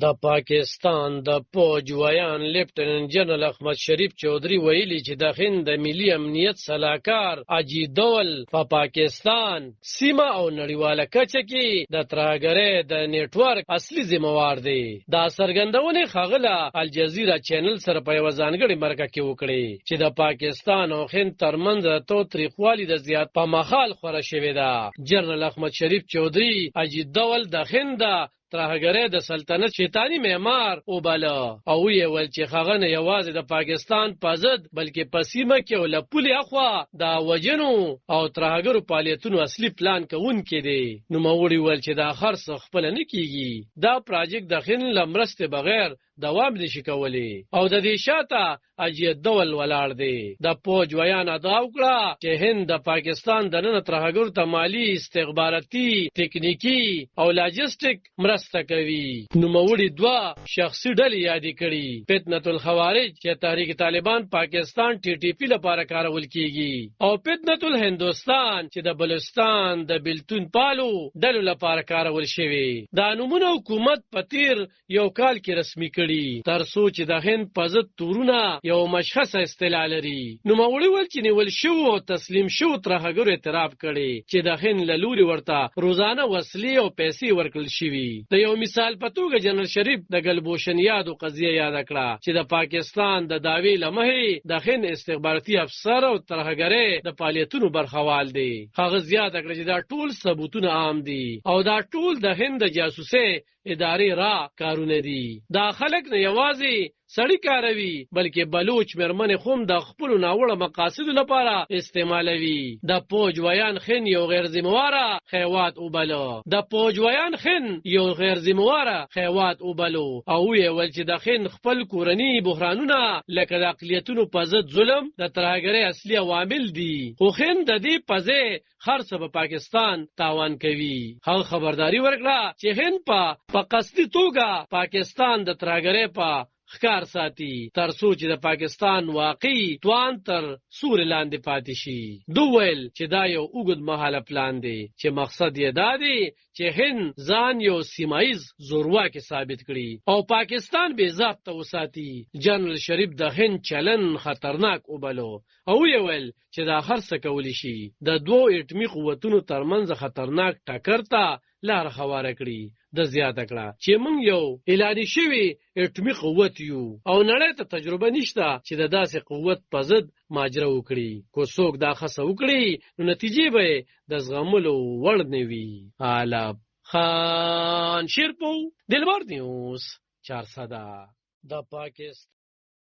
د پاکستان د فوج ویان لیفټننټ جنرال احمد شریف چودھری ویلي چې د هند د ملي امنیت سلاکار اجیت دوول په پاکستان سیمه او نړیواله کچه کې د ترهګرۍ د نیټورک اصلي ذمہوار دی. دا څرګندونې ښاغله الجزیره چینل سره په یوه ځانګړې مرکه کې وکړې چې د پاکستان او هند ترمنځ د تاوتریخوالي د زیات په مخال خوره شوې ده. جنرال احمد شریف چودھری اجیت دوول د هند ترهګرۍ د سلطنت شیطانی معمار وباله او ویې ویل چې هغه نه یوازې د پاکستان په ضد بلکې په سیمه کې او له پولې اخوا د وژنو او ترهګرو فعالیتونو اصلي پلان کوونکی دی. نوموړي ویل چې دا هر څه خپله نه کیږي. دا پراجیکټ د هند له مرستې بغیر دوام نشي کولی او د دې شاته اجیت دوول ولاړ دی. د فوج ویان ادعا وکړه چې هند د پاکستان دننه ترهګرو ته مالي، استخباراتي، ټکنیکي او لاجستیک مرسته کوي. نوموړي دوه شخصي ډلې یادې کړي: فتنة الخوارج چې تحریک طالبان پاکستان TTP لپاره کارول کیږي او فتنة الهندوستان چې د بلوچستان د بلتون پالو ډلو لپاره کارول شوی. دا نومونه حکومت په تیر یو کال کې رسمي کړي تر څو چې د هند په ضد تورونه یو مشخصه اصطلاح لري. نوموړي ویل چې نیول شوو او تسلیم شوو ترهګرو اعتراف کړي چې د هند له لوري ورته روزانه وسلې او پیسې ورکړل شوي. د یو مثال په توګه جنرال شریف د ګلبوشن یادو قضیه یاد کړه چې د پاکستان د دعوی له مخې د هند استخباراتي افسر او ترهګرۍ د فعالیتونو برخوال دی. هغه زیاته کړه چې دا ټول ثبوتونه عام دي او دا ټول د هند د جاسوسۍ ادارې را کارونه دي. دا خلک نه یوازې سړی کاروي بلکې بلوچ مرمن خوم د خپل ناوړه مقاصد لپاره استعمالوي. د فوج ویان خن یو غیر ذمہواره خیوات وبلو خیوات وبلو او یې ول چې د خن خپل کورنی بحرانونه لکه د اقلیتونو په ضد ظلم د ترهګرۍ اصلي عوامل دي. خو خن د دې پځې خرڅ په پاکستان تاوان کوي. هغه خبرداري ورکړه چې هند په قصدي توګه پاکستان د ترهګرۍ په ښکار ساتي تر څو چې د پاکستان واقعي توان تر سوري لاندې پاتې شي. دوی ویل چې دا یو اوږد مهاله پلان دی چې مقصد یې دا دی چې هند ځان یو سیمایز زورواکي ثابت کړي او پاکستان بې ضابطه وساتي. جنرال شریف د هند چلن خطرناک وبلو او یې ویل چې دا هر څه کولی شي د دوو اټمي قوتونو ترمنځ خطرناک ټکر ته لار هواره کړي. د زیاته کړه چې موږ یو اعلاني شوی اټمي قوت یو او نړۍ ته تجربه نشته چې د داسې قوت په ضد ماجره وکړي. کو څوک دا خصه وکړي نو نتیجې به د زغملو وړ نه وي. عالم خان شیرپو دلبر نیوز 400 د پاکستان